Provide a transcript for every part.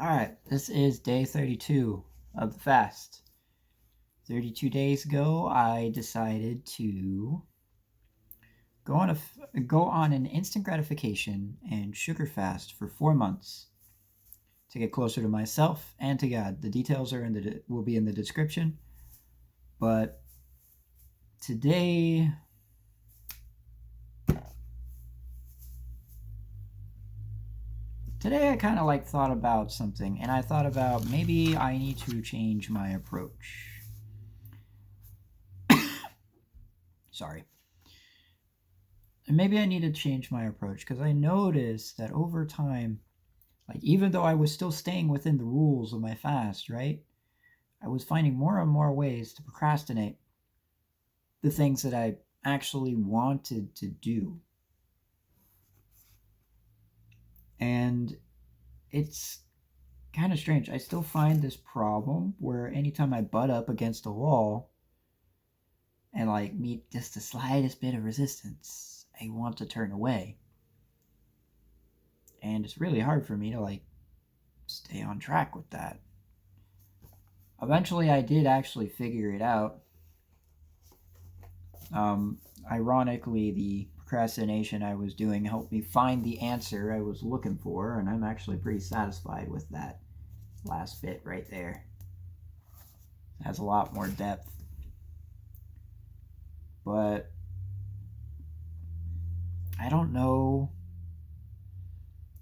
Alright, this is day 32 of the fast. 32 days ago, I decided to go on an instant gratification and sugar fast for 4 months to get closer to myself and to God. The details will be in the description. But today I kind of thought about something, and I thought about maybe I need to change my approach. Sorry. And maybe I need to change my approach because I noticed that over time, even though I was still staying within the rules of my fast, right? I was finding more and more ways to procrastinate the things that I actually wanted to do. And it's kind of strange. I still find this problem where anytime I butt up against a wall and meet just the slightest bit of resistance, I want to turn away. And it's really hard for me to stay on track with that. Eventually I did actually figure it out. Ironically, the procrastination I was doing helped me find the answer I was looking for, and I'm actually pretty satisfied with that last bit right there. It has a lot more depth. But I don't know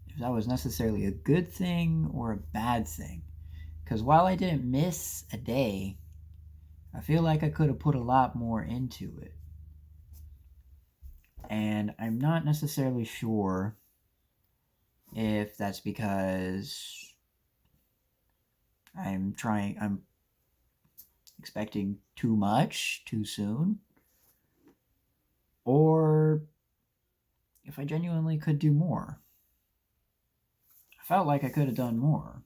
if that was necessarily a good thing or a bad thing. Because while I didn't miss a day, I feel like I could have put a lot more into it. And I'm not necessarily sure if that's because I'm expecting too much too soon, or if I genuinely could do more. I felt like I could have done more,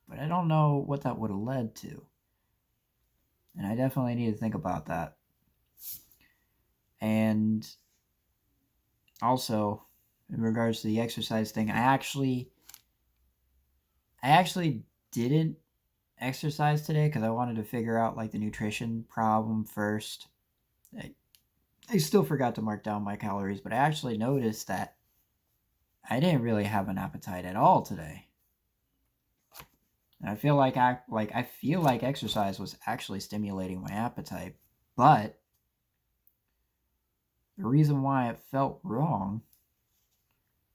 but I don't know what that would have led to. And I definitely need to think about that. And also, in regards to the exercise thing, I actually didn't exercise today because I wanted to figure out the nutrition problem first. I still forgot to mark down my calories, but I actually noticed that I didn't really have an appetite at all today. And I feel like exercise was actually stimulating my appetite, but the reason why it felt wrong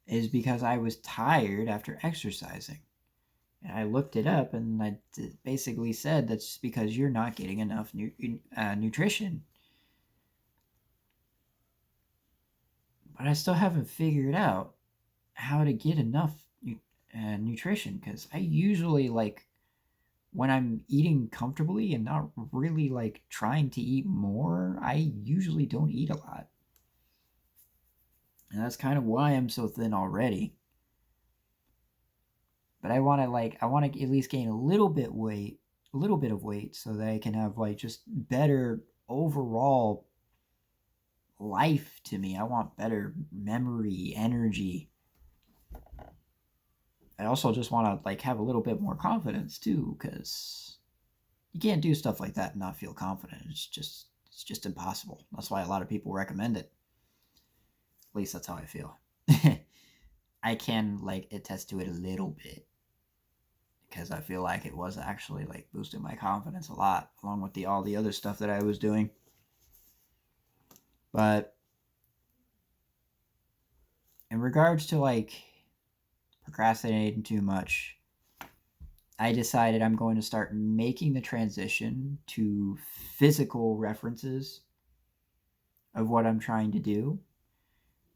is because I was tired after exercising. And I looked it up, and it basically said that's because you're not getting enough nutrition. But I still haven't figured out how to get enough nutrition, because I usually, when I'm eating comfortably and not really trying to eat more, I usually don't eat a lot. And that's kind of why I'm so thin already. But I want to at least gain a little bit of weight so that I can have just better overall life to me. I want better memory, energy. I also just want to have a little bit more confidence too, because you can't do stuff like that and not feel confident. It's just impossible. That's why a lot of people recommend it. At least that's how I feel. I can attest to it a little bit, because I feel like it was actually boosting my confidence a lot, along with all the other stuff that I was doing. But in regards to procrastinating too much, I decided I'm going to start making the transition to physical references of what I'm trying to do.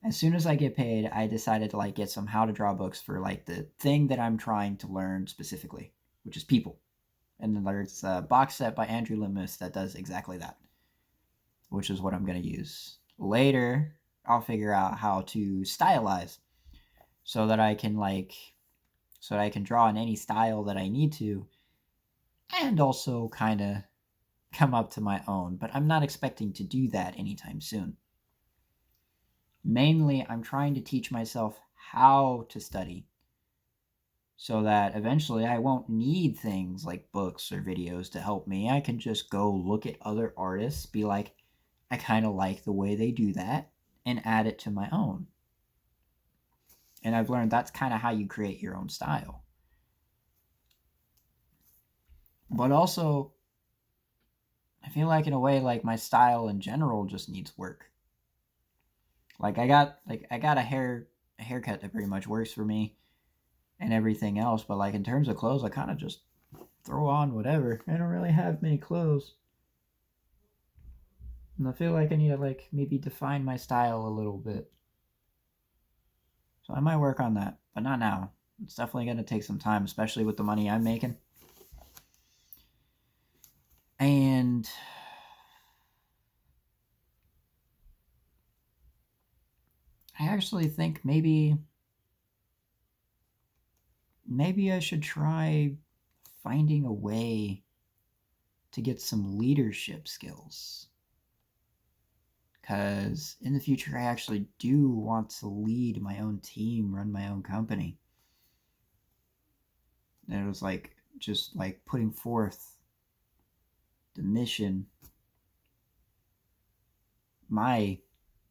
As soon as I get paid, I decided to get some how to draw books for the thing that I'm trying to learn specifically, which is people. And then there's a box set by Andrew Limas that does exactly that, which is what I'm going to use. Later, I'll figure out how to stylize so that I can draw in any style that I need to, and also kind of come up to my own. But I'm not expecting to do that anytime soon. Mainly, I'm trying to teach myself how to study so that eventually I won't need things like books or videos to help me. I can just go look at other artists, be like, I kind of like the way they do that, and add it to my own. And I've learned that's kind of how you create your own style. But also, I feel like in a way, like my style in general just needs work. Like I got a haircut that pretty much works for me and everything else, but like in terms of clothes, I kind of just throw on whatever. I don't really have many clothes. And I feel like I need to like maybe define my style a little bit. So I might work on that, but not now. It's definitely going to take some time, especially with the money I'm making. And I actually think maybe I should try finding a way to get some leadership skills. Because in the future, I actually do want to lead my own team, run my own company. And it was like just like putting forth the mission, my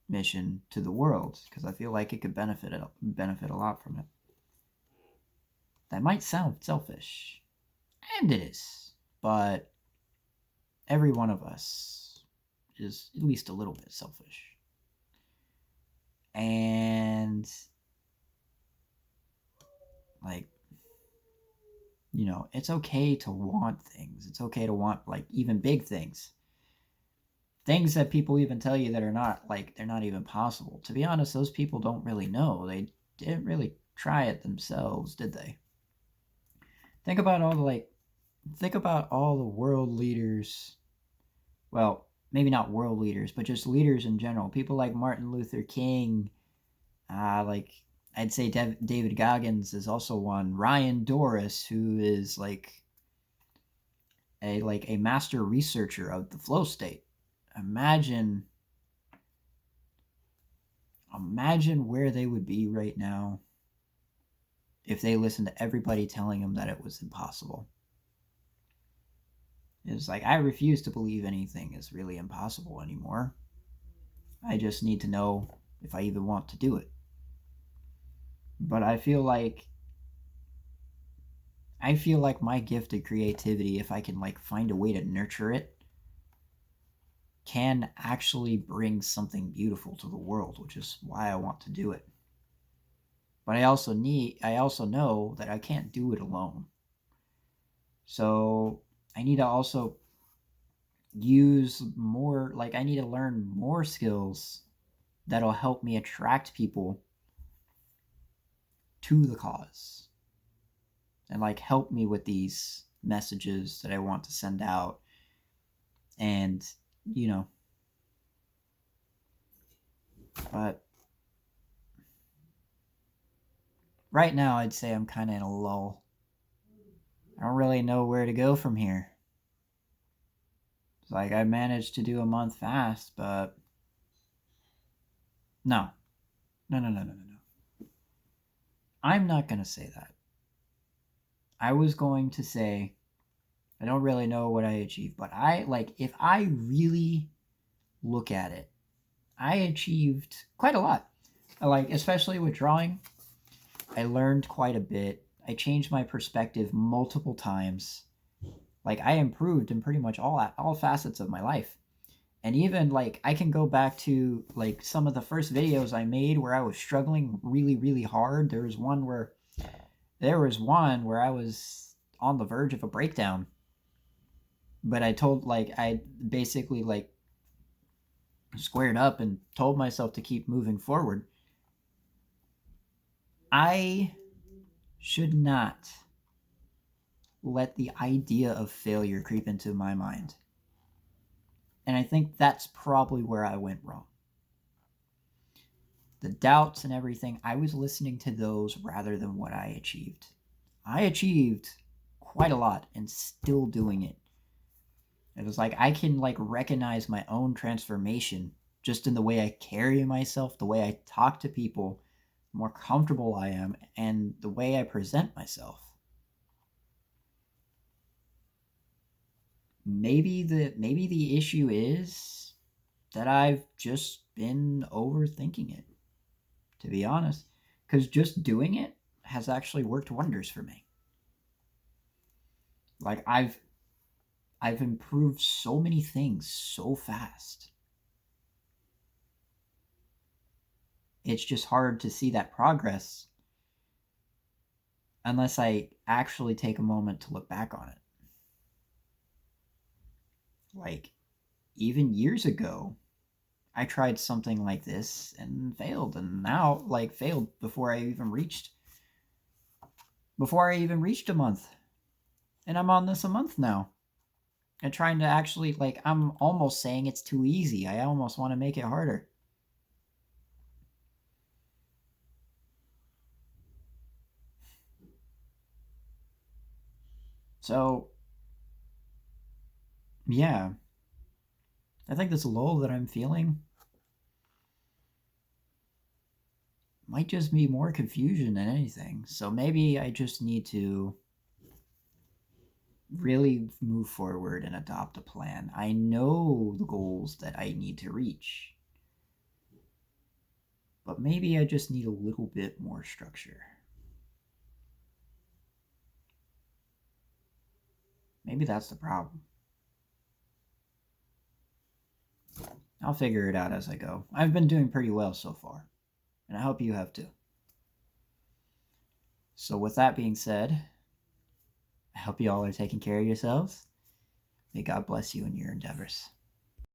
mission to the world, because I feel like it could benefit a lot from it. That might sound selfish, and it is, but every one of us is at least a little bit selfish. And like, you know, it's okay to want things. It's okay to want like even big things. Things that people even tell you that are not like they're not even possible. To be honest, those people don't really know. They didn't really try it themselves, did they? Think about all the world leaders. Well, maybe not world leaders, but just leaders in general. People like Martin Luther King, like I'd say David Goggins is also one. Ryan Doris, who is like a master researcher of the flow state. Imagine where they would be right now if they listened to everybody telling them that it was impossible. It's like, I refuse to believe anything is really impossible anymore. I just need to know if I even want to do it. But I feel like my gift of creativity, if I can like find a way to nurture it, can actually bring something beautiful to the world, which is why I want to do it. But I also know that I can't do it alone. So I need to also use more, like I need to learn more skills that'll help me attract people to the cause and like help me with these messages that I want to send out. And, you know, but right now I'd say I'm kind of in a lull. I don't really know where to go from here. It's like I managed to do a month fast, but no. I'm not going to say that. I was going to say I don't really know what I achieved, but if I really look at it, I achieved quite a lot. Like, especially with drawing, I learned quite a bit. I changed my perspective multiple times. Like, I improved in pretty much all facets of my life. And even like I can go back to like some of the first videos I made where I was struggling really, really hard. There was one where I was on the verge of a breakdown. But I basically like squared up and told myself to keep moving forward. I should not let the idea of failure creep into my mind. And I think that's probably where I went wrong. The doubts and everything, I was listening to those rather than what I achieved. I achieved quite a lot and still doing it. It was like I can like recognize my own transformation just in the way I carry myself, the way I talk to people, the more comfortable I am, and the way I present myself. Maybe the issue is that I've just been overthinking it, to be honest, because just doing it has actually worked wonders for me. Like I've improved so many things so fast. It's just hard to see that progress unless I actually take a moment to look back on it. Like, even years ago, I tried something like this and failed, and now, like, failed before I even reached a month. And I'm on this a month now. And trying to actually, like, I'm almost saying it's too easy. I almost want to make it harder. So, yeah, I think this lull that I'm feeling might just be more confusion than anything. So maybe I just need to really move forward and adopt a plan. I know the goals that I need to reach, but maybe I just need a little bit more structure. Maybe that's the problem. I'll figure it out as I go. I've been doing pretty well so far, and I hope you have too. So, with that being said, I hope you all are taking care of yourselves. May God bless you in your endeavors.